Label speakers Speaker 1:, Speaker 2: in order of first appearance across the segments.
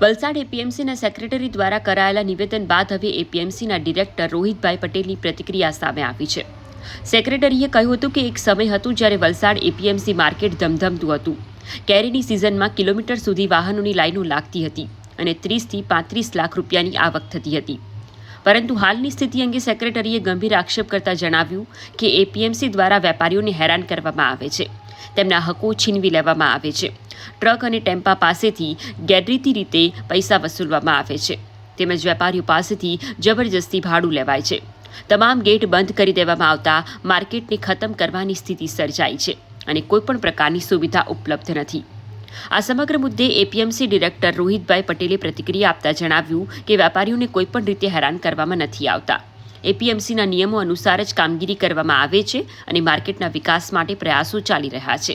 Speaker 1: Valsad એપીએમસીના secretary દ્વારા કરાયેલા નિવેદન બાદ હવે એપીએમસીના ડિરેક્ટર રોહિતભાઈ પટેલની પ્રતિક્રિયા સામે આવી છે. સેક્રેટરીએ કહ્યું હતું કે એક સમય હતો જ્યારે વલસાડ એપીએમસી માર્કેટ ધમધમતું હતું. કેરીની સિઝનમાં કિલોમીટર સુધી વાહનોની લાઈનો લાગતી હતી અને 30 થી 35 લાખ રૂપિયાની આવક થતી હતી. પરંતુ હાલની સ્થિતિ અંગે સેક્રેટરીએ ગંભીર આક્ષેપ કરતા જણાવ્યું કે એપીએમસી દ્વારા વેપારીઓને હેરાન કરવામાં આવે છે, તેમના હકો છીનવી લેવામાં આવે છે, ટ્રક અને ટેમ્પા પાસેથી ગેરરીતિ રીતે પૈસા વસૂલવામાં આવે છે, તેમજ વેપારીઓ પાસેથી જબરજસ્તી ભાડું લેવાય છે. તમામ ગેટ બંધ કરી દેવામાં આવતા માર્કેટને ખતમ કરવાની સ્થિતિ સર્જાઈ છે અને કોઈપણ પ્રકારની સુવિધા ઉપલબ્ધ નથી. આ સમગ્ર મુદ્દે એપીએમસી ડિરેક્ટર રોહિતભાઈ પટેલે પ્રતિક્રિયા આપતા જણાવ્યું કે વેપારીઓને કોઈપણ રીતે હેરાન કરવામાં નથી આવતા. એપીએમસીના નિયમો અનુસાર જ કામગીરી કરવામાં આવે છે અને માર્કેટના વિકાસ માટે પ્રયાસો ચાલી રહ્યા છે.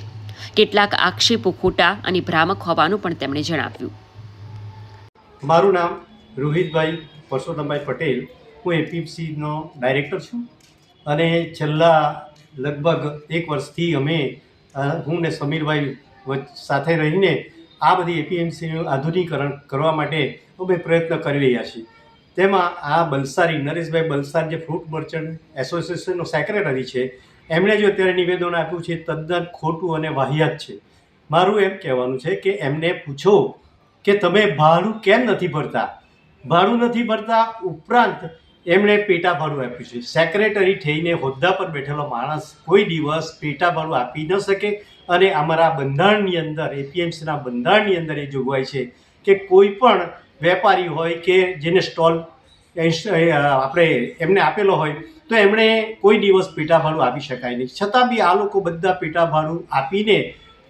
Speaker 1: કેટલાક આક્ષેપો ખોટા અને ભ્રામક હોવાનું પણ તેમણે જણાવ્યું.
Speaker 2: મારું નામ રોહિતભાઈ પરસોત્તમભાઈ પટેલ, હું એપીએમસીનો ડાયરેક્ટર છું અને છેલ્લા લગભગ 1 વર્ષથી અમે હું ને સમીરભાઈ સાથે રહીને આ બધી એપીએમસીનું આધુનિકરણ કરવા માટે અમે પ્રયત્ન કરી રહ્યા છીએ. તેમાં આ બલસારી નરેશભાઈ બલસાર જે ફ્રૂટ મર્ચન્ટ એસોસિએશનનો સેક્રેટરી છે, એમણે જો અત્યારે નિવેદન આપ્યું છે તદ્દન ખોટું અને વાહિયાત છે. મારું એમ કહેવાનું છે કે એમને પૂછો કે તમે ભાડું કેમ નથી ભરતા. ભાડું નથી ભરતા ઉપરાંત એમણે પેટા ભાડું આપ્યું છે. સેક્રેટરી થઈને હોદ્દા પર બેઠેલો માણસ કોઈ દિવસ પેટા ભાડું આપી ન શકે અને અમારા બંધારણની અંદર એપીએમસીના બંધારણની અંદર એ જોગવાઈ છે કે કોઈ પણ વેપારી હોય કે જેને સ્ટોલ આપણે એમને આપેલો હોય તો એમણે કોઈ દિવસ પેટા ભાડું આપી શકાય નહીં. છતાં બી આ લોકો બધા પેટા ભાડું આપીને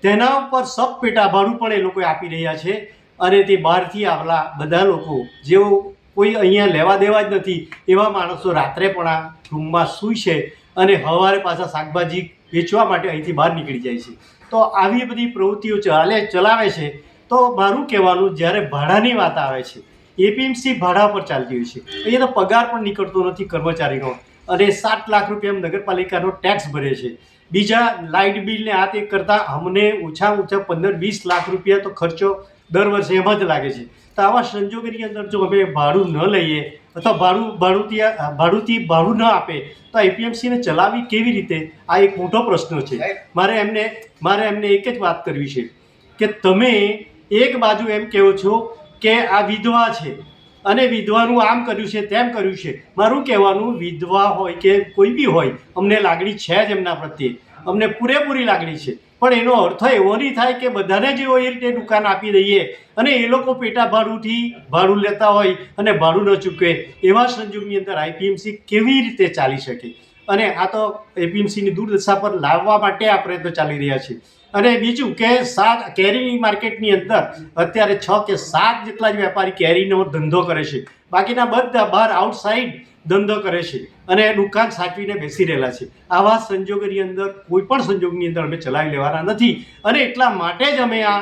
Speaker 2: તેના ઉપર સબ પેટા ભાડું પણ એ લોકો આપી રહ્યા છે અને તે બહારથી આવેલા બધા લોકો જેઓ કોઈ અહીંયા લેવા દેવા જ નથી એવા માણસો રાત્રે પણ આ રૂમમાં સૂઈ છે અને સવારે પાછા શાકભાજી વેચવા માટે અહીંથી બહાર નીકળી જાય છે. તો આવી બધી પ્રવૃત્તિઓ ચલાવે છે. તો મારું કહેવાનું, જ્યારે ભાડાની વાત આવે છે, એપીએમસી ભાડા પર ચાલતી હોય છે, અહીંયા તો પગાર પણ નીકળતો નથી કર્મચારીનો અને 7 લાખ રૂપિયા નગરપાલિકાનો ટેક્સ ભરે છે. બીજા લાઇટ બિલને આ તે કરતાં અમને ઓછામાં ઓછા 15-20 લાખ રૂપિયા તો ખર્ચો દર વર્ષે એમાં જ લાગે છે. તો આવા સંજોગોની અંદર જો અમે ભાડું ન લઈએ અથવા ભાડુંથી ભાડું ન આપે તો એપીએમસીને ચલાવવી કેવી રીતે? આ એક મોટો પ્રશ્ન છે. મારે એમને એક જ વાત કરવી છે કે તમે એક બાજુ એમ કહો છો કે આ વિધવા છે અને વિધવાનું આમ કર્યું છે તેમ કર્યું છે. મારું કહેવાનું, વિધવા હોય કે કોઈ બી હોય, અમને લાગણી છે જ એમના પ્રત્યે, અમને પૂરેપૂરી લાગણી છે. પણ એનો અર્થ એવો નહીં થાય કે બધાને જ એવો એ રીતે દુકાન આપી દઈએ અને એ લોકો પેટા ભાડુંથી ભાડું લેતા હોય અને ભાડું ન ચૂકવે. એવા સંજોગની અંદર આઈપીએમસી કેવી રીતે ચાલી શકે? અને આ તો એપીએમસીની દુર્દશા પર લાવવા માટે આ પ્રયત્નો ચાલી રહ્યા છે. અને બીજું કે કેરીની માર્કેટની અંદર અત્યારે 6 કે 7 જેટલા જ વેપારી કેરીનો ધંધો કરે છે. બાકીના બધા બહાર આઉટસાઇડ ધંધો કરે છે અને દુકાન સાચવીને બેસી રહેલા છે. આવા સંજોગોની અંદર કોઈ પણ સંજોગની અંદર અમે ચલાવી લેવાના નથી અને એટલા માટે જ અમે આ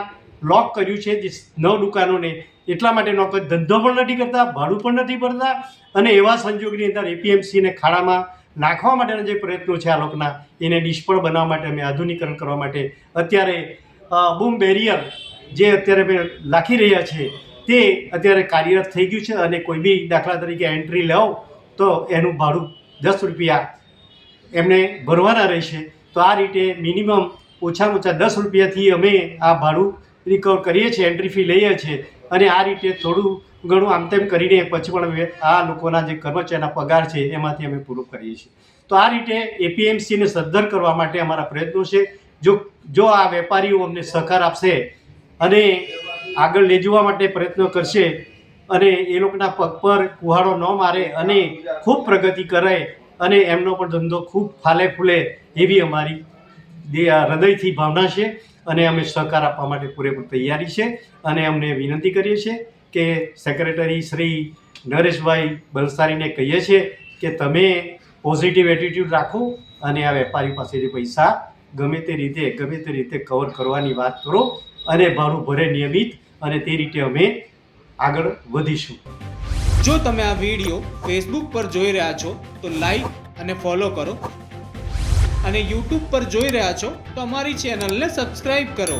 Speaker 2: લોક કર્યું છે જે 9 દુકાનોને. એટલા માટે ધંધો પણ નથી કરતા, ભાડું પણ નથી ભરતા અને એવા સંજોગની અંદર એપીએમસીને ખાડામાં નાખવા માટેના જે પ્રયત્નો છે આ લોકોના, એને નિષ્ફળ બનાવવા માટે અમે આધુનિકરણ કરવા માટે અત્યારે બૂમ બેરિયર જે અત્યારે અમે નાખી રહ્યા છે તે અત્યારે કાર્યરત થઈ ગયું છે અને કોઈ બી દાખલા તરીકે એન્ટ્રી લેવો તો એનું ભાડું 10 રૂપિયા એમને ભરવાના રહેશે. તો આ રીતે મિનિમમ ઓછામાં ઓછા 10 રૂપિયાથી અમે આ ભાડું રિકવર કરીએ છીએ, એન્ટ્રી ફી લઈએ છીએ અને આ રીતે થોડું ઘણું આમ તેમ કરીને પછી પણ આ લોકોના જે કર્મચારીના પગાર છે એમાંથી અમે પૂરું કરીએ છીએ. તો આ રીતે એપીએમસીને સદ્ધર કરવા માટે અમારા પ્રયત્નો છે. જો આ વેપારીઓ અમને સહકાર આપશે અને આગળ લઈ જવા માટે પ્રયત્નો કરશે અને એ લોકોના પગ પર કુહાડો ન મારે અને ખૂબ પ્રગતિ કરે અને એમનો પણ ધંધો ખૂબ ફાલે ફૂલે એવી અમારી હૃદયથી ભાવના છે અને અમે સહકાર આપવા માટે પૂરેપૂરી તૈયારી છે. અને અમને વિનંતી કરીએ છીએ કે સેક્રેટરી શ્રી નરેશભાઈ બલસારીને કહીએ છીએ કે તમે પોઝિટિવ એટીટ્યૂડ રાખો અને આ વેપારી પાસેથી પૈસા ગમે તે રીતે કવર કરવાની વાત કરો અને ભાડું ભરે નિયમિત, અને તે રીતે અમે આગળ વધીશું.
Speaker 3: જો તમે આ વિડીયો ફેસબુક પર જોઈ રહ્યા છો તો લાઈક અને ફોલો કરો અને યુટ્યુબ પર જોઈ રહ્યા છો તો અમારી ચેનલને સબસ્ક્રાઇબ કરો.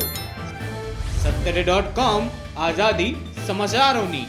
Speaker 3: સત્તરે.com આઝાદી સમાચારોની